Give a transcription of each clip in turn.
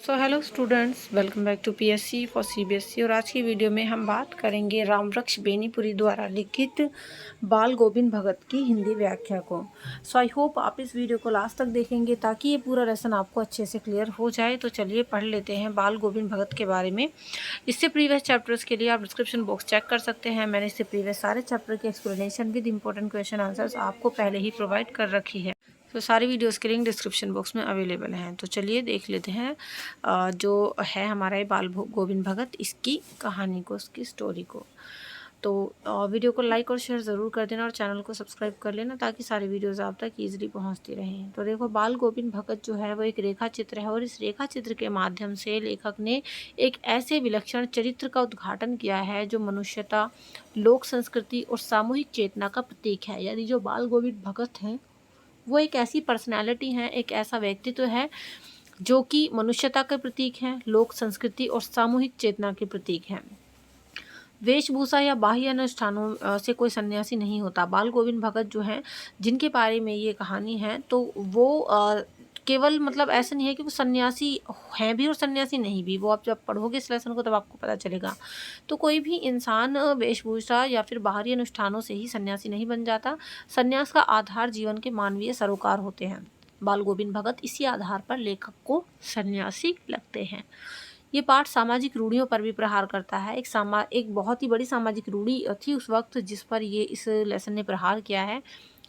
So hello students, welcome back to PSC for CBSE. और आज की वीडियो में हम बात करेंगे रामवृक्ष बेनीपुरी द्वारा लिखित बाल गोविंद भगत की हिंदी व्याख्या को। सो आई होप आप इस वीडियो को लास्ट तक देखेंगे ताकि ये पूरा लेसन आपको अच्छे से क्लियर हो जाए। तो चलिए पढ़ लेते हैं बाल गोविंद भगत के बारे में। इससे प्रीवियस चैप्टर्स के लिए आप डिस्क्रिप्शन बॉक्स चेक कर सकते हैं। मैंने इससे प्रीवियस सारे चैप्टर के explanation with important question answers आपको पहले ही प्रोवाइड कर रखी है। तो सारी वीडियोस के लिंक डिस्क्रिप्शन बॉक्स में अवेलेबल हैं। तो चलिए देख लेते हैं जो है हमारा ये बाल गोविंद भगत, इसकी कहानी को, उसकी स्टोरी को। तो वीडियो को लाइक और शेयर ज़रूर कर देना और चैनल को सब्सक्राइब कर लेना ताकि सारी वीडियोस आप तक ईजिली पहुंचती रहें। तो देखो, बाल गोविंद भगत जो है वो एक रेखा चित्र है और इस रेखा चित्र के माध्यम से लेखक ने एक ऐसे विलक्षण चरित्र का उद्घाटन किया है जो मनुष्यता, लोक संस्कृति और सामूहिक चेतना का प्रतीक है। यानी जो बाल गोविंद भगत हैं वो एक ऐसी पर्सनैलिटी है, एक ऐसा व्यक्तित्व है जो कि मनुष्यता के प्रतीक हैं, लोक संस्कृति और सामूहिक चेतना के प्रतीक हैं। वेशभूषा या बाह्य अनुष्ठानों से कोई सन्यासी नहीं होता। बाल गोविंद भगत जो हैं, जिनके बारे में ये कहानी है, तो वो केवल मतलब ऐसा नहीं है कि वो सन्यासी हैं भी और सन्यासी नहीं भी। वो आप जब पढ़ोगे इस लेसन को तब आपको पता चलेगा। तो कोई भी इंसान वेशभूषा या फिर बाहरी अनुष्ठानों से ही सन्यासी नहीं बन जाता। सन्यास का आधार जीवन के मानवीय सरोकार होते हैं। बाल गोविंद भगत इसी आधार पर लेखक को सन्यासी लगते हैं। ये पाठ सामाजिक रूढ़ियों पर भी प्रहार करता है। एक बहुत ही बड़ी सामाजिक रूढ़ी थी उस वक्त जिस पर ये इस लेसन ने प्रहार किया है।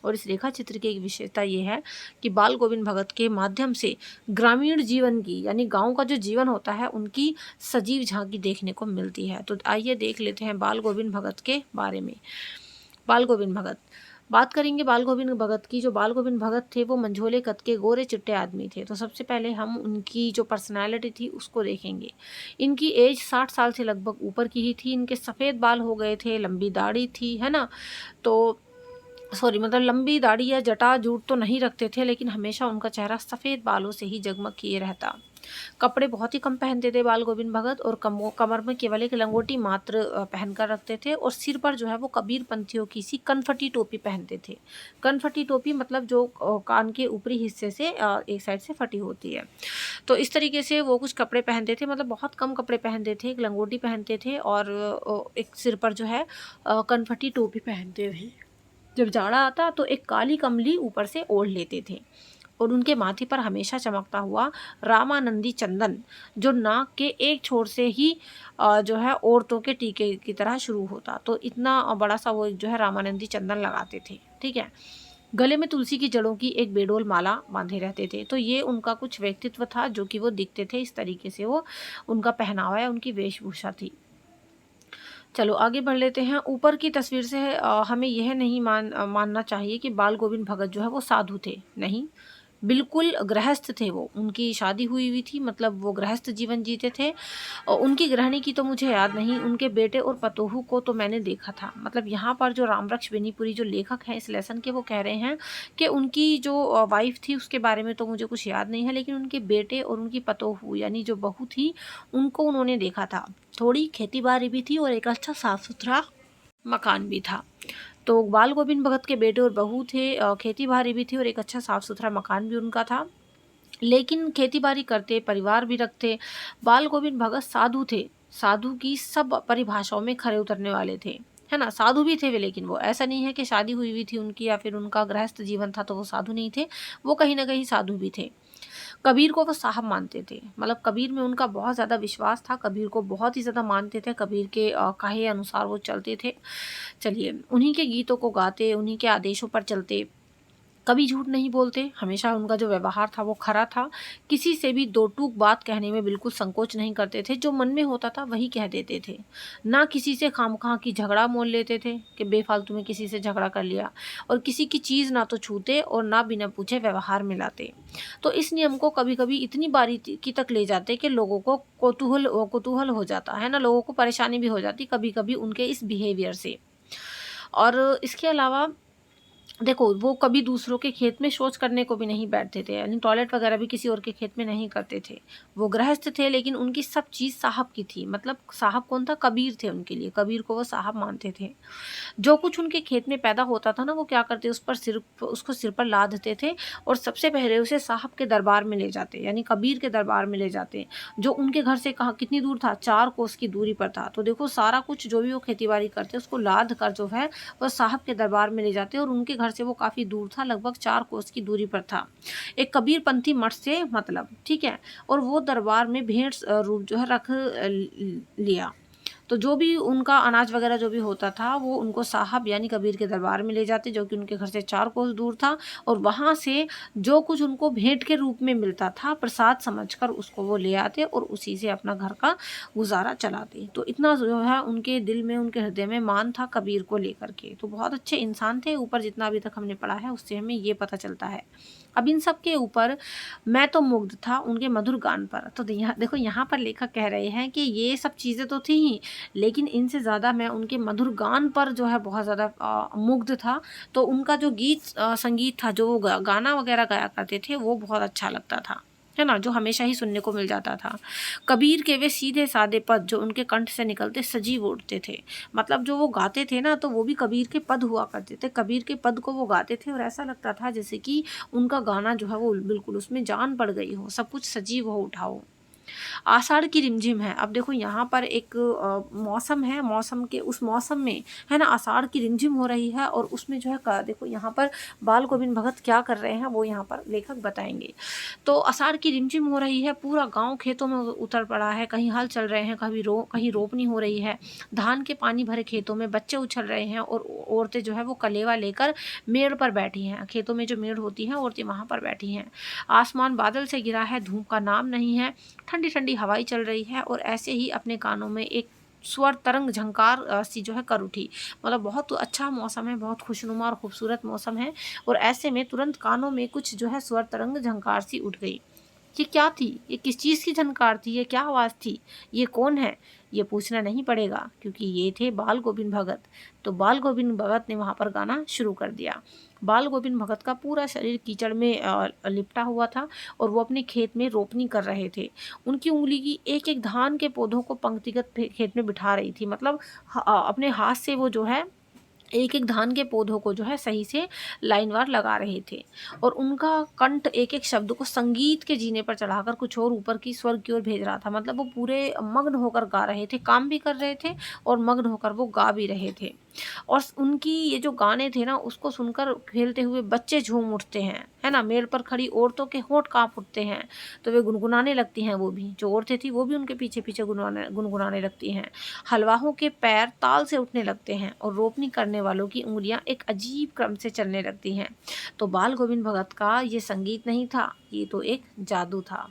और इस रेखा चित्र की एक विशेषता ये है कि बाल गोविंद भगत के माध्यम से ग्रामीण जीवन की, यानी गांव का जो जीवन होता है, उनकी सजीव झांकी देखने को मिलती है। तो आइए देख लेते हैं बाल गोविंद भगत के बारे में। बाल गोविंद भगत, बात करेंगे बाल गोविंद भगत की। जो बाल गोविंद भगत थे वो मंझोले कद के गोरे चिट्टे आदमी थे। तो सबसे पहले हम उनकी जो पर्सनालिटी थी उसको देखेंगे। इनकी एज 60 साल से लगभग ऊपर की ही थी। इनके सफ़ेद बाल हो गए थे, लंबी दाढ़ी थी, है ना। तो सॉरी, मतलब लंबी दाढ़ी या जटा जूट तो नहीं रखते थे, लेकिन हमेशा उनका चेहरा सफ़ेद बालों से ही जगमग किए रहता। कपड़े बहुत ही कम पहनते थे बाल गोविंद भगत, और कमर में केवल एक लंगोटी मात्र पहनकर रखते थे। और सिर पर जो है वो कबीर पंथियों की सी कनफटी टोपी पहनते थे। कनफटी टोपी मतलब जो कान के ऊपरी हिस्से से एक साइड से फटी होती है। तो इस तरीके से वो कुछ कपड़े पहनते थे, मतलब बहुत कम कपड़े पहनते थे। एक लंगोटी पहनते थे और एक सिर पर जो है कनफटी टोपी पहनते थे। जब जाड़ा आता तो एक काली कमली ऊपर से ओढ़ लेते थे। और उनके माथे पर हमेशा चमकता हुआ रामानंदी चंदन, जो नाक के एक छोर से ही जो है औरतों के टीके की तरह शुरू होता। तो इतना बड़ा सा वो जो है रामानंदी चंदन लगाते थे, ठीक है। गले में तुलसी की जड़ों की एक बेडोल माला बांधे रहते थे। तो ये उनका कुछ व्यक्तित्व था जो कि वो दिखते थे इस तरीके से। वो उनका पहनावा है, उनकी वेशभूषा थी। चलो आगे बढ़ लेते हैं। ऊपर की तस्वीर से हमें यह नहीं मानना चाहिए कि बाल गोविंद भगत जो है वो साधु थे। नहीं, बिल्कुल गृहस्थ थे वो। उनकी शादी हुई थी, मतलब वो गृहस्थ जीवन जीते थे। और उनकी गृहिणी की तो मुझे याद नहीं, उनके बेटे और पतोहू को तो मैंने देखा था। मतलब यहाँ पर जो रामवृक्ष बेनीपुरी जो लेखक हैं इस लेसन के, वो कह रहे हैं कि उनकी जो वाइफ थी उसके बारे में तो मुझे कुछ याद नहीं है, लेकिन उनके बेटे और उनकी पतोहू यानी जो बहू थी उनको उन्होंने देखा था। थोड़ी खेती बाड़ी भी थी और एक अच्छा साफ सुथरा मकान भी था। तो बाल गोविंद भगत के बेटे और बहू थे, खेती बाड़ी भी थी और एक अच्छा साफ सुथरा मकान भी उनका था। लेकिन खेती बाड़ी करते, परिवार भी रखते। बाल गोविंद भगत साधु थे। साधु की सब परिभाषाओं में खरे उतरने वाले थे, है ना। साधु भी थे वे, लेकिन वो ऐसा नहीं है कि शादी हुई थी उनकी या फिर उनका गृहस्थ जीवन था तो वो साधु नहीं थे। वो कहीं ना कहीं साधु भी थे। कबीर को वो साहब मानते थे, मतलब कबीर में उनका बहुत ज़्यादा विश्वास था। कबीर को बहुत ही ज़्यादा मानते थे। कबीर के कहे अनुसार वो चलते थे। चलिए, उन्हीं के गीतों को गाते, उन्हीं के आदेशों पर चलते। कभी झूठ नहीं बोलते। हमेशा उनका जो व्यवहार था वो खरा था। किसी से भी दो टूक बात कहने में बिल्कुल संकोच नहीं करते थे। जो मन में होता था वही कह देते थे। ना किसी से खामखा की झगड़ा मोल लेते थे कि बेफालतू में किसी से झगड़ा कर लिया। और किसी की चीज़ ना तो छूते और ना बिना पूछे व्यवहार में लाते। तो इस नियम को कभी कभी इतनी बारीकी तक ले जाते कि लोगों को कौतूहल हो जाता है ना, लोगों को परेशानी भी हो जाती कभी कभी उनके इस बिहेवियर से। और इसके अलावा देखो वो कभी दूसरों के खेत में शौच करने को भी नहीं बैठते थे, यानी टॉयलेट वगैरह भी किसी और के खेत में नहीं करते थे। वो गृहस्थ थे, लेकिन उनकी सब चीज़ साहब की थी। मतलब साहब कौन था? कबीर थे उनके लिए, कबीर को वो साहब मानते थे। जो कुछ उनके खेत में पैदा होता था ना, वो क्या करते, उसको सिर पर लादते थे और सबसे पहले उसे साहब के दरबार में ले जाते, यानी कबीर के दरबार में ले जाते, जो उनके घर से कहाँ कितनी दूर था? 4 कोस की दूरी पर था। तो देखो सारा कुछ जो भी वो खेती-बाड़ी करते उसको लाद कर जो है वो साहब के दरबार में ले जाते, और उनके घर से वो काफ़ी दूर था, लगभग 4 कोस की दूरी पर था। एक कबीरपंथी मठ से मतलब, ठीक है? और वो दरबार में भेंट रूप जो है रख लिया। तो जो भी उनका अनाज वगैरह जो भी होता था, वो उनको साहब यानी कबीर के दरबार में ले जाते, जो कि उनके घर से 4 कोस दूर था, और वहाँ से जो कुछ उनको भेंट के रूप में मिलता था, प्रसाद समझकर उसको वो ले आते और उसी से अपना घर का गुज़ारा चलाते। तो इतना जो है उनके दिल में, उनके हृदय में मान था कबीर को लेकर के। तो बहुत अच्छे इंसान थे, ऊपर जितना अभी तक हमने पढ़ा है उससे हमें ये पता चलता है। अब इन सब के ऊपर मैं तो मुग्ध था उनके मधुर गान पर। तो यहाँ देखो, यहाँ पर लेखक कह रहे हैं कि ये सब चीज़ें तो थी ही, लेकिन इनसे ज़्यादा मैं उनके मधुर गान पर जो है बहुत ज़्यादा मुग्ध था। तो उनका जो संगीत था, जो वो गाना वगैरह गाया करते थे, वो बहुत अच्छा लगता था, है ना? जो हमेशा ही सुनने को मिल जाता था। कबीर के वे सीधे साधे पद जो उनके कंठ से निकलते सजीव उठते थे। मतलब जो वो गाते थे ना, तो वो भी कबीर के पद हुआ करते थे। कबीर के पद को वो गाते थे और ऐसा लगता था जैसे कि उनका गाना जो है वो बिल्कुल उसमें जान पड़ गई हो, सब कुछ सजीव हो उठा हो। आषाढ़ की रिमझिम है। अब देखो यहाँ पर एक मौसम है, मौसम के उस मौसम में, है ना, आषाढ़ की रिमझिम हो रही है, और उसमें जो है देखो यहाँ पर बाल गोविंद भगत क्या कर रहे हैं वो यहाँ पर लेखक बताएंगे। तो आषाढ़ की रिमझिम हो रही है, पूरा गांव खेतों में उतर पड़ा है, कहीं हल चल रहे हैं, कहीं रोपनी हो रही है, धान के पानी भरे खेतों में बच्चे उछल रहे हैं, और औरतें जो है वो कलेवा लेकर मेड़ पर बैठी हैं। खेतों में जो मेड़ होती हैं, औरतें वहाँ पर बैठी हैं। आसमान बादल से घिरा है, धूप का नाम नहीं है, ठंडी ठंडी हवाई चल रही है, और ऐसे ही अपने कानों में एक स्वर तरंग झंकार सी जो है कर उठी। मतलब बहुत अच्छा मौसम है, बहुत खुशनुमा और खूबसूरत मौसम है, और ऐसे में तुरंत कानों में कुछ जो है स्वर तरंग झंकार सी उठ गई। ये क्या थी? ये किस चीज़ की झनकार थी? ये क्या आवाज़ थी? ये कौन है? ये पूछना नहीं पड़ेगा, क्योंकि ये थे बाल गोविंद भगत। तो बाल गोविंद भगत ने वहाँ पर गाना शुरू कर दिया। बाल गोविंद भगत का पूरा शरीर कीचड़ में लिपटा हुआ था, और वो अपने खेत में रोपनी कर रहे थे। उनकी उंगली की एक एक धान के पौधों को पंक्तिगत खेत में बिठा रही थी। मतलब अपने हाथ से वो जो है एक एक धान के पौधों को जो है सही से लाइनवार लगा रहे थे, और उनका कंठ एक एक शब्द को संगीत के जीने पर चढ़ाकर कुछ और ऊपर की स्वर्ग की ओर भेज रहा था। मतलब वो पूरे मग्न होकर गा रहे थे, काम भी कर रहे थे और मग्न होकर वो गा भी रहे थे। और उनकी ये जो गाने थे ना, उसको सुनकर खेलते हुए बच्चे झूम उठते हैं, है ना? मेड़ पर खड़ी औरतों के होंठ कांप उठते हैं, तो वे गुनगुनाने लगती हैं। वो भी जो औरतें थी वो भी उनके पीछे पीछे गुनगुनाने लगती हैं। हलवाहों के पैर ताल से उठने लगते हैं, और रोपनी करने वालों की उंगलियां एक अजीब क्रम से चलने लगती हैं। तो बाल गोविंद भगत का ये संगीत नहीं था, ये तो एक जादू था।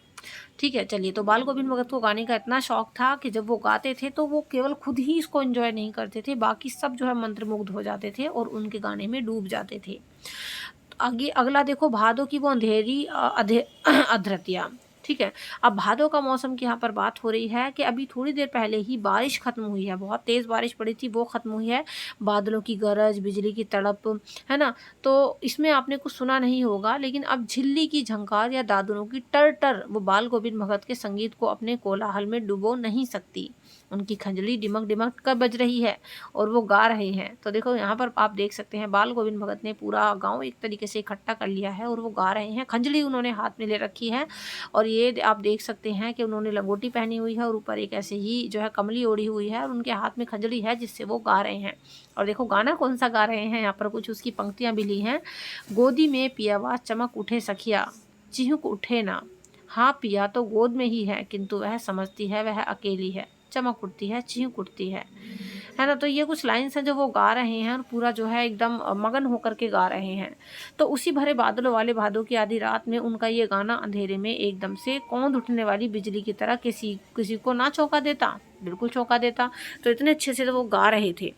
ठीक है, चलिए। तो बाल गोविंद भगत को गाने का इतना शौक था कि जब वो गाते थे तो वो केवल खुद ही इसको एंजॉय नहीं करते थे, बाकी सब जो है मंत्रमुग्ध हो जाते थे और उनके गाने में डूब जाते थे। आगे अगला देखो, भादों की वो अंधेरी अधरतिया। ठीक है, अब भादों का मौसम की यहाँ पर बात हो रही है कि अभी थोड़ी देर पहले ही बारिश खत्म हुई है, बहुत तेज़ बारिश पड़ी थी, वो खत्म हुई है। बादलों की गरज, बिजली की तड़प, है ना? तो इसमें आपने कुछ सुना नहीं होगा, लेकिन अब झिल्ली की झंकार या दादुनों की टर टर वो बाल गोविंद भगत के संगीत को अपने कोलाहल में डुबो नहीं सकती। उनकी खंजली डिमक डिमक कर बज रही है और वो गा रहे हैं। तो देखो यहाँ पर आप देख सकते हैं, बाल गोविंद भगत ने पूरा गांव एक तरीके से इकट्ठा कर लिया है और वो गा रहे हैं। खंजली उन्होंने हाथ में ले रखी है, और ये आप देख सकते हैं कि उन्होंने लंगोटी पहनी हुई है और ऊपर एक ऐसे ही जो है कमली ओढ़ी हुई है, और उनके हाथ में खंजली है जिससे वो गा रहे हैं। और देखो गाना कौन सा गा रहे हैं, यहाँ पर कुछ उसकी पंक्तियाँ भी ली हैं। गोदी में पियावा चमक उठे सखिया, चिहुक उठे ना। हाँ पिया तो गोद में ही है, किंतु वह समझती है वह अकेली है। चमक उठती है, चीख उठती है ना? तो ये कुछ लाइन्स हैं जो वो गा रहे हैं, और पूरा जो है एकदम मगन होकर के गा रहे हैं। तो उसी भरे बादलों वाले भादों की आधी रात में उनका ये गाना अंधेरे में एकदम से कौंध उठने वाली बिजली की तरह किसी को ना चौंका देता, बिल्कुल चौंका देता। तो इतने अच्छे से तो वो गा रहे थे।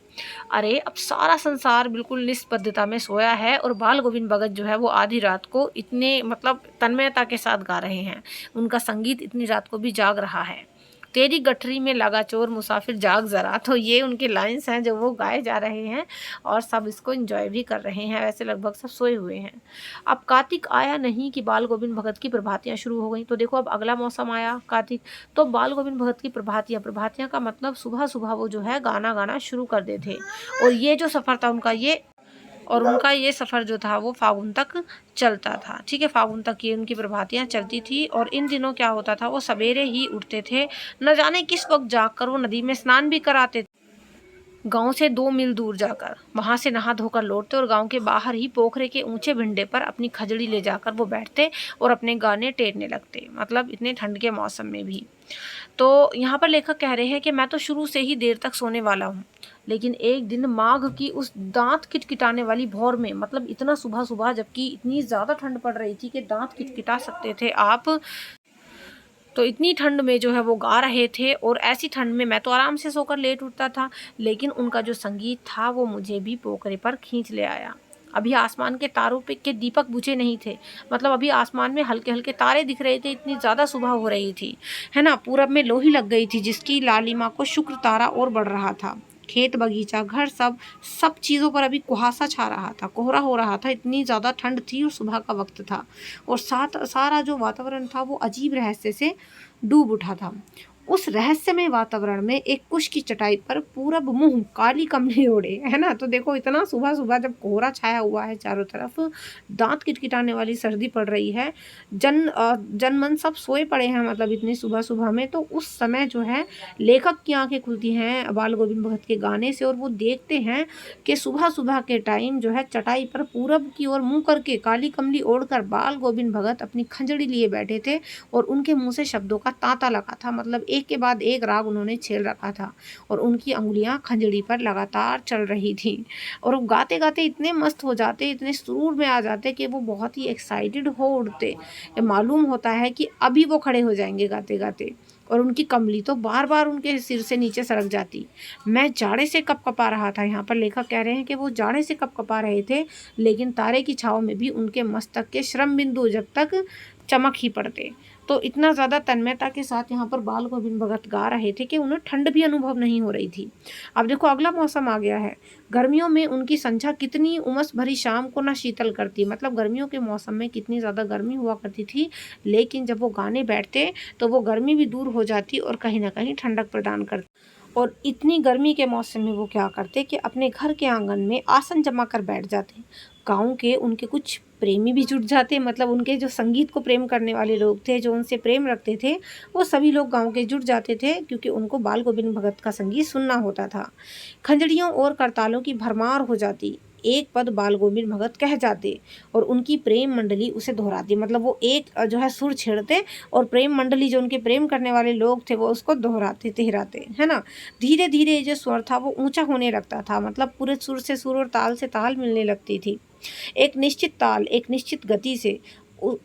अरे अब सारा संसार बिल्कुल निस्तब्धता में सोया है, और बाल गोविंद भगत जो है वो आधी रात को इतने मतलब तन्मयता के साथ गा रहे हैं। उनका संगीत इतनी रात को भी जाग रहा है। तेरी गठरी में लगा चोर मुसाफिर जाग ज़रा। तो ये उनके लाइन्स हैं जो वो गाए जा रहे हैं और सब इसको एंजॉय भी कर रहे हैं। वैसे लगभग सब सोए हुए हैं। अब कार्तिक आया नहीं कि बाल गोविंद भगत की प्रभातियाँ शुरू हो गई। तो देखो अब अगला मौसम आया कार्तिक, तो बाल गोविंद भगत की प्रभातियाँ का मतलब सुबह सुबह वो जो है गाना गाना शुरू कर देते। और ये जो सफ़र था उनका ये सफ़र जो था वो फागुन तक चलता था। ठीक है, फागुन तक ये उनकी प्रभातियाँ चलती थी। और इन दिनों क्या होता था, वो सवेरे ही उठते थे, न जाने किस वक्त जाकर वो नदी में स्नान भी कराते थे, गांव से 2 मील दूर जाकर। वहां से नहा धोकर लौटते और गांव के बाहर ही पोखरे के ऊंचे भिंडे पर अपनी खजड़ी ले जाकर वो बैठते और अपने गाने टेरने लगते, मतलब इतने ठंड के मौसम में भी। तो यहाँ पर लेखक कह रहे हैं कि मैं तो शुरू से ही देर तक सोने वाला हूँ, लेकिन एक दिन माघ की उस दांत किटकिटाने वाली भोर में, मतलब इतना सुबह सुबह जबकि इतनी ज़्यादा ठंड पड़ रही थी कि दांत किटकिटा सकते थे आप, तो इतनी ठंड में जो है वो गा रहे थे। और ऐसी ठंड में मैं तो आराम से सोकर लेट उठता था, लेकिन उनका जो संगीत था वो मुझे भी पोखरे पर खींच ले आया। अभी आसमान के तारों पे के दीपक बुझे नहीं थे, मतलब अभी आसमान में हल्के हल्के तारे दिख रहे थे, इतनी ज़्यादा सुबह हो रही थी, है ना। पूरब में लोही लग गई थी जिसकी लालिमा को शुक्र तारा और बढ़ रहा था। खेत बगीचा घर सब चीज़ों पर अभी कुहासा छा रहा था, कोहरा हो रहा था, इतनी ज़्यादा ठंड थी और सुबह का वक्त था। और साथ सारा जो वातावरण था वो अजीब रहस्य से डूब उठा था। उस रहस्यमय वातावरण में एक कुश की चटाई पर पूरब मुंह काली कमली ओढ़े, है ना। तो देखो इतना सुबह सुबह जब कोहरा छाया हुआ है चारों तरफ, दांत किटकिटाने वाली सर्दी पड़ रही है, जनमन सब सोए पड़े हैं, मतलब इतनी सुबह सुबह में। तो उस समय जो है लेखक की आंखें खुलती हैं बाल गोविंद भगत के गाने से, और वो देखते हैं कि सुबह सुबह के टाइम जो है चटाई पर पूरब की ओर मुंह करके काली कमली ओढ़कर बाल गोविंद भगत अपनी खंजड़ी लिए बैठे थे। और उनके मुंह से शब्दों का तांता लगा था, मतलब एक के बाद एक राग उन्होंने छेड़ रखा था और उनकी अंगुलियां खंजड़ी पर लगातार चल रही थी। और वो गाते गाते इतने मस्त हो जाते, इतने सुरूर में आ जाते कि वो बहुत ही एक्साइटेड हो उठते। मालूम होता है कि अभी वो खड़े हो जाएंगे गाते गाते, और उनकी कमली तो बार बार उनके सिर से नीचे सरक जाती। मैं जाड़े से कपकपा रहा था। यहाँ पर लेखक कह रहे हैं कि वो जाड़े से कपकपा रहे थे, लेकिन तारे की छाव में भी उनके मस्तक के श्रम बिंदु जब तक चमक ही पड़ते। तो इतना ज़्यादा तन्मयता के साथ यहाँ पर बाल गोविंद भगत गा रहे थे कि उन्हें ठंड भी अनुभव नहीं हो रही थी। अब देखो अगला मौसम आ गया है। गर्मियों में उनकी संध्या कितनी उमस भरी शाम को ना शीतल करती, मतलब गर्मियों के मौसम में कितनी ज़्यादा गर्मी हुआ करती थी, लेकिन जब वो गाने बैठते तो वो गर्मी भी दूर हो जाती और कहीं ना कहीं ठंडक प्रदान करती। और इतनी गर्मी के मौसम में वो क्या करते कि अपने घर के आंगन में आसन जमा कर बैठ जाते। गाँव के उनके कुछ प्रेमी भी जुट जाते, मतलब उनके जो संगीत को प्रेम करने वाले लोग थे, जो उनसे प्रेम रखते थे, वो सभी लोग गांव के जुट जाते थे, क्योंकि उनको बाल गोविंद भगत का संगीत सुनना होता था। खंजड़ियों और करतालों की भरमार हो जाती, एक पद बाल गोविंद भगत कह जाते और उनकी प्रेम मंडली उसे दोहराती, मतलब वो एक जो है सुर छेड़ते और प्रेम मंडली जो उनके प्रेम करने वाले लोग थे वो उसको दोहराते तिहराते, है ना। धीरे धीरे जो स्वर था वो ऊंचा होने लगता था, मतलब पूरे सुर से सुर और ताल से ताल मिलने लगती थी, एक निश्चित ताल एक निश्चित गति से।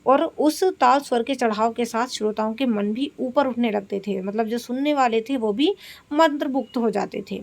और उस ताल स्वर के चढ़ाव के साथ श्रोताओं के मन भी ऊपर उठने लगते थे, मतलब जो सुनने वाले थे वो भी मंत्रमुग्ध हो जाते थे।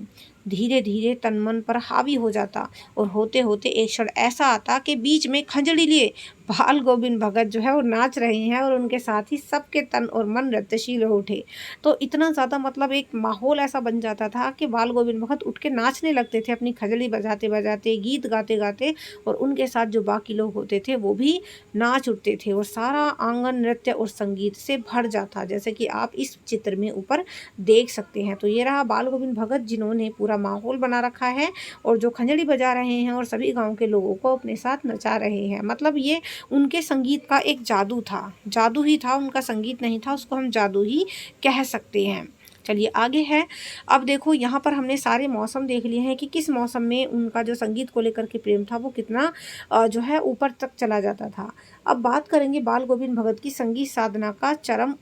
धीरे धीरे तन मन पर हावी हो जाता और होते होते एक क्षण ऐसा आता कि बीच में खंजड़ी लिए बाल गोविंद भगत जो है वो नाच रहे हैं और उनके साथ ही सबके तन और मन नृत्यशील हो उठे। तो इतना ज़्यादा मतलब एक माहौल ऐसा बन जाता था कि बाल गोविंद भगत उठ के नाचने लगते थे अपनी खंजड़ी बजाते बजाते, गीत गाते गाते, और उनके साथ जो बाकी लोग होते थे वो भी नाच उठते थे और सारा आंगन नृत्य और संगीत से भर जाता, जैसे कि आप इस चित्र में ऊपर देख सकते हैं। तो ये रहा बाल गोविंद भगत जिन्होंने पूरा माहौल बना रखा है और जो खंजड़ी बजा रहे हैं और सभी गांव के लोगों को अपने साथ नचा रहे हैं। मतलब ये उनके संगीत का एक जादू था, जादू ही था, उनका संगीत नहीं था, उसको हम जादू ही कह सकते हैं। चलिए आगे है। अब देखो यहाँ पर हमने सारे मौसम देख लिए हैं कि किस मौसम में उनका जो संगीत को लेकर के प्रेम था वो कितना जो है ऊपर तक चला जाता था। अब बात करेंगे बाल गोविंद भगत की संगीत साधना का चरम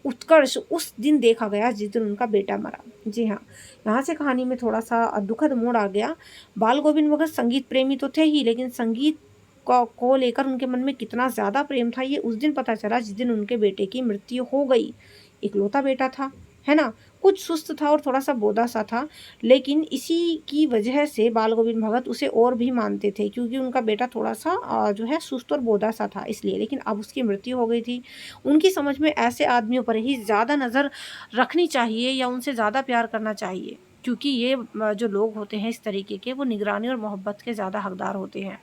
उत्कर्ष उस दिन देखा गया जिस दिन उनका बेटा मरा। जी हाँ, यहाँ से कहानी में थोड़ा सा दुखद मोड़ आ गया। बाल गोविंद भगत संगीत प्रेमी तो थे ही, लेकिन संगीत को लेकर उनके मन में कितना ज़्यादा प्रेम था ये उस दिन पता चला जिस दिन उनके बेटे की मृत्यु हो गई। इकलौता बेटा था, है ना। कुछ सुस्त था और थोड़ा सा बोदा सा था, लेकिन इसी की वजह से बाल गोविंद भगत उसे और भी मानते थे, क्योंकि उनका बेटा थोड़ा सा जो है सुस्त और बोदा सा था इसलिए। लेकिन अब उसकी मृत्यु हो गई थी। उनकी समझ में ऐसे आदमियों पर ही ज़्यादा नज़र रखनी चाहिए या उनसे ज़्यादा प्यार करना चाहिए, क्योंकि ये जो लोग होते हैं इस तरीके के, वो निगरानी और मोहब्बत के ज़्यादा हकदार होते हैं।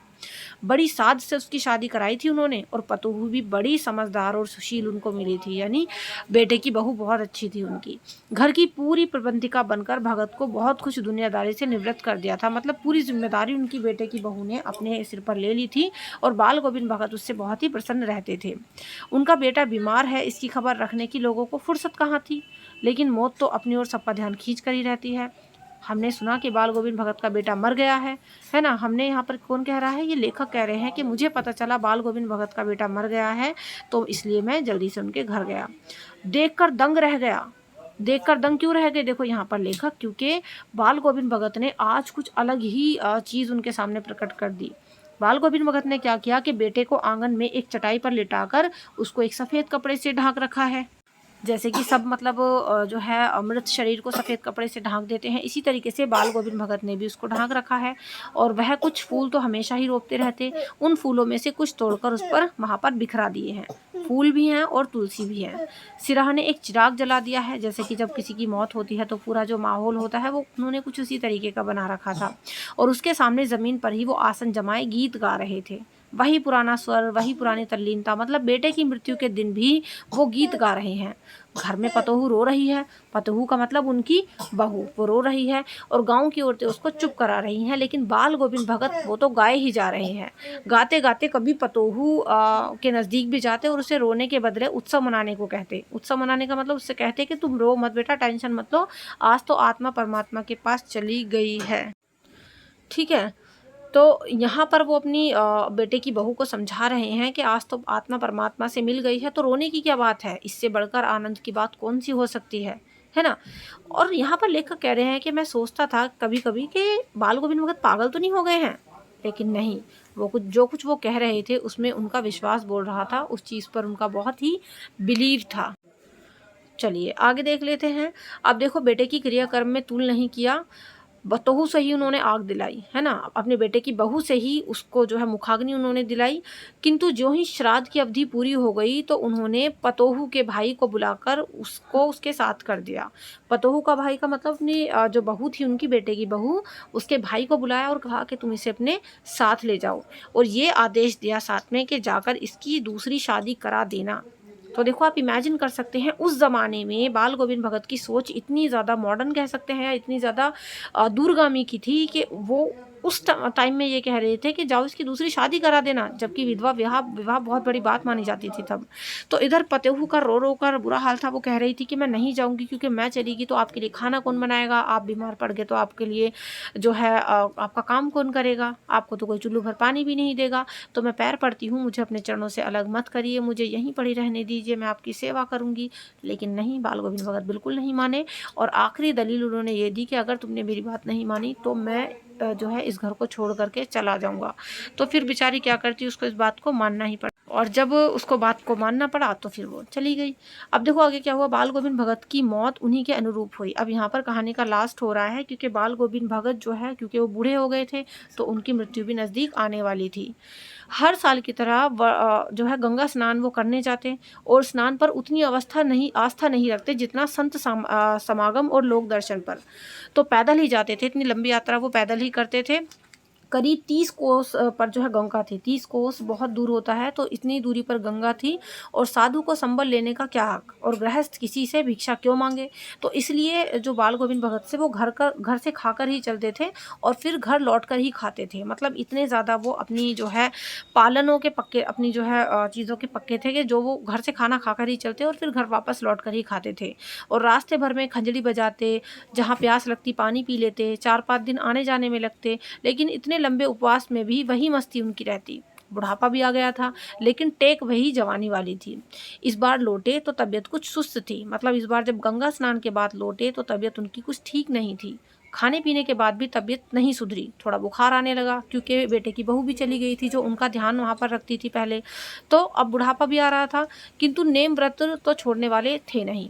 बड़ी साध से उसकी शादी कराई थी उन्होंने, और पतोहू भी बड़ी समझदार और सुशील उनको मिली थी, यानी बेटे की बहू बहुत अच्छी थी उनकी। घर की पूरी प्रबंधिका बनकर भगत को बहुत कुछ दुनियादारी से निवृत्त कर दिया था, मतलब पूरी जिम्मेदारी उनकी बेटे की बहू ने अपने सिर पर ले ली थी, और बाल गोविंद भगत उससे बहुत ही प्रसन्न रहते थे। उनका बेटा बीमार है इसकी खबर रखने की लोगों को फुर्सत कहाँ थी, लेकिन मौत तो अपनी ओर सबका ध्यान खींच कर ही रहती है। हमने सुना कि बाल गोविंद भगत का बेटा मर गया है ना। हमने यहाँ पर कौन कह रहा है, ये लेखक कह रहे हैं कि मुझे पता चला बाल गोविंद भगत का बेटा मर गया है, तो इसलिए मैं जल्दी से उनके घर गया। देखकर दंग रह गया। देखकर दंग क्यों रह गए, देखो यहाँ पर लेखक, क्योंकि बाल गोविंद भगत ने आज कुछ अलग ही चीज़ उनके सामने प्रकट कर दी। बाल गोविंद भगत ने क्या किया कि बेटे को आंगन में एक चटाई पर लिटाकर उसको एक सफ़ेद कपड़े से ढक रखा है। जैसे कि सब मतलब जो है मृत शरीर को सफ़ेद कपड़े से ढक देते हैं, इसी तरीके से बाल गोविंद भगत ने भी उसको ढक रखा है। और वह कुछ फूल तो हमेशा ही रोपते रहते, उन फूलों में से कुछ तोड़कर उस पर वहाँ पर बिखरा दिए हैं। फूल भी हैं और तुलसी भी है। सिराह ने एक चिराग जला दिया है, जैसे कि जब किसी की मौत होती है तो पूरा जो माहौल होता है वो उन्होंने कुछ उसी तरीके का बना रखा था। और उसके सामने ज़मीन पर ही वो आसन जमाए गीत गा रहे थे। वही पुराना स्वर, वही पुरानी तल्लीनता, मतलब बेटे की मृत्यु के दिन भी वो गीत गा रहे हैं। घर में पतोहू रो रही है, पतोहू का मतलब उनकी बहू, वो रो रही है और गांव की औरतें उसको चुप करा रही हैं, लेकिन बाल गोविंद भगत वो तो गाए ही जा रहे हैं। गाते गाते कभी पतोहू के नज़दीक भी जाते और उसे रोने के बदले उत्सव मनाने को कहते। उत्सव मनाने का मतलब उससे कहते कि तुम रो मत बेटा, टेंशन मत लो, आज तो आत्मा परमात्मा के पास चली गई है। ठीक है, तो यहाँ पर वो अपनी बेटे की बहू को समझा रहे हैं कि आज तो आत्मा परमात्मा से मिल गई है, तो रोने की क्या बात है, इससे बढ़कर आनंद की बात कौन सी हो सकती है ना। और यहाँ पर लेखक कह रहे हैं कि मैं सोचता था कभी कभी कि बाल गोविंद भगत पागल तो नहीं हो गए हैं, लेकिन नहीं, वो कुछ वो कह रहे थे उसमें उनका विश्वास बोल रहा था, उस चीज़ पर उनका बहुत ही बिलीव था। चलिए आगे देख लेते हैं। अब देखो, बेटे की क्रियाकर्म में तूल नहीं किया, बतहू से ही उन्होंने आग दिलाई, है ना। अपने बेटे की बहू से ही उसको जो है मुखाग्नि उन्होंने दिलाई। किंतु जो ही श्राद्ध की अवधि पूरी हो गई तो उन्होंने पतोहू के भाई को बुलाकर उसको उसके साथ कर दिया। पतोहू का भाई का मतलब अपनी जो बहू थी उनकी बेटे की बहू, उसके भाई को बुलाया और कहा कि तुम इसे अपने साथ ले जाओ, और ये आदेश दिया साथ में कि जाकर इसकी दूसरी शादी करा देना। तो देखो, आप इमेजिन कर सकते हैं उस ज़माने में बाल गोविंद भगत की सोच इतनी ज़्यादा मॉडर्न कह सकते हैं, इतनी ज़्यादा दूरगामी की थी कि वो उस टाइम में ये कह रहे थे कि जाओ इसकी दूसरी शादी करा देना, जबकि विधवा विवाह विवाह बहुत बड़ी बात मानी जाती थी तब। तो इधर पतोहू का रो रो कर बुरा हाल था, वो कह रही थी कि मैं नहीं जाऊंगी, क्योंकि मैं चलेगी तो आपके लिए खाना कौन बनाएगा, आप बीमार पड़ गए तो आपके लिए जो है आपका काम कौन करेगा, आपको तो कोई चुल्लू भर पानी भी नहीं देगा। तो मैं पैर पड़ती हूँ, मुझे अपने चरणों से अलग मत करिए, मुझे यहीं पड़ी रहने दीजिए, मैं आपकी सेवा करूँगी। लेकिन नहीं, बाल गोविंद भगत बिल्कुल नहीं माने, और आखिरी दलील उन्होंने ये दी कि अगर तुमने मेरी बात नहीं मानी तो मैं जो है इस घर को छोड़ करके चला जाऊंगा। तो फिर बेचारी क्या करती, उसको इस बात को मानना ही पड़ा, और जब उसको बात को मानना पड़ा तो फिर वो चली गई। अब देखो आगे क्या हुआ, बाल गोविंद भगत की मौत उन्हीं के अनुरूप हुई। अब यहाँ पर कहानी का लास्ट हो रहा है, क्योंकि बाल गोविंद भगत जो है, क्योंकि वो बूढ़े हो गए थे तो उनकी मृत्यु भी नज़दीक आने वाली थी। हर साल की तरह जो है गंगा स्नान वो करने जाते, और स्नान पर उतनी आस्था नहीं रखते जितना संत समागम और लोक दर्शन पर। तो पैदल ही जाते थे, इतनी लंबी यात्रा वो पैदल ही करते थे। करीब 30 कोस पर जो है गंगा थी। 30 कोस बहुत दूर होता है, तो इतनी दूरी पर गंगा थी, और साधु को संबल लेने का क्या हक, और गृहस्थ किसी से भिक्षा क्यों मांगे। तो इसलिए जो बाल गोविंद भगत से वो घर से खाकर ही चलते थे, और फिर घर लौट कर ही खाते थे। मतलब इतने ज़्यादा वो अपनी जो है पालनों के पक्के, अपनी जो है चीज़ों के पक्के थे कि जो वो घर से खाना खाकर ही चलते और फिर घर वापस लौट कर ही खाते थे। और रास्ते भर में खंजड़ी बजाते, जहाँ प्यास लगती पानी पी लेते, 4-5 दिन आने जाने में लगते, लेकिन इतने लंबे उपवास में भी वही मस्ती उनकी रहती। बुढ़ापा भी आ गया था, लेकिन टेक वही जवानी वाली थी। इस बार लौटे तो तबीयत कुछ सुस्त थी, मतलब इस बार जब गंगा स्नान के बाद लौटे तो तबीयत उनकी कुछ ठीक नहीं थी। खाने पीने के बाद भी तबीयत नहीं सुधरी, थोड़ा बुखार आने लगा, क्योंकि बेटे की बहू भी चली गई थी जो उनका ध्यान वहाँ पर रखती थी पहले। तो अब बुढ़ापा भी आ रहा था, किंतु नेम व्रत तो छोड़ने वाले थे नहीं।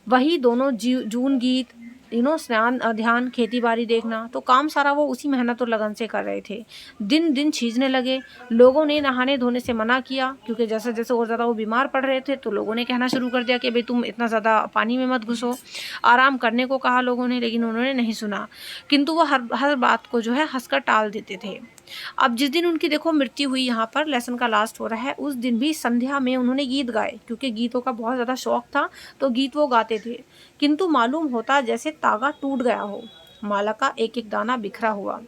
वही दोनों जून गीत, स्नान ध्यान, खेती बाड़ी देखना, तो काम सारा वो उसी मेहनत और लगन से कर रहे थे। दिन दिन छीजने लगे। लोगों ने नहाने धोने से मना किया, क्योंकि जैसे जैसे और ज़्यादा वो बीमार पड़ रहे थे तो लोगों ने कहना शुरू कर दिया कि भाई तुम इतना ज़्यादा पानी में मत घुसो। आराम करने को कहा लोगों ने, लेकिन उन्होंने नहीं सुना। किंतु वो हर हर बात को जो है हंसकर टाल देते थे। अब जिस दिन उनकी देखो मृत्यु हुई, यहाँ पर लेसन का लास्ट हो रहा है, उस दिन भी संध्या में उन्होंने गीत गाए, क्योंकि गीतों का बहुत ज़्यादा शौक था, तो गीत वो गाते थे। किंतु मालूम होता जैसे तागा टूट गया हो, माला का एक एक दाना बिखरा हुआ।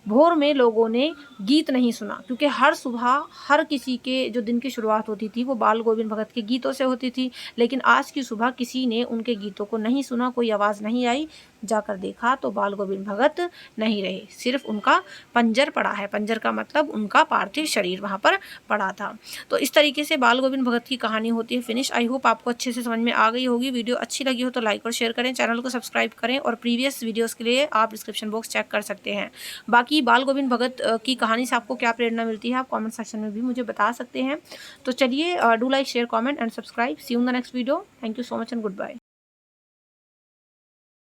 भोर में लोगों ने गीत नहीं सुना, क्योंकि हर सुबह हर किसी के जो दिन की शुरुआत होती थी वो बाल गोविंद भगत के गीतों से होती थी, लेकिन आज की सुबह किसी ने उनके गीतों को नहीं सुना, कोई आवाज़ नहीं आई। जाकर देखा तो बाल गोविंद भगत नहीं रहे, सिर्फ उनका पंजर पड़ा है। पंजर का मतलब उनका पार्थिव शरीर वहाँ पर पड़ा था। तो इस तरीके से बाल गोविंद भगत की कहानी होती है फिनिश। आई होप आपको अच्छे से समझ में आ गई होगी। वीडियो अच्छी लगी हो तो लाइक और शेयर करें, चैनल को सब्सक्राइब करें, और प्रीवियस वीडियोज़ के लिए आप डिस्क्रिप्शन बॉक्स चेक कर सकते हैं। बाकी बाल गोविंद भगत की कहानी से आपको क्या प्रेरणा मिलती है, आप कमेंट सेक्शन में भी मुझे बता सकते हैं। तो चलिए, do like share comment and subscribe. See you in the next video. Thank you so much and good bye.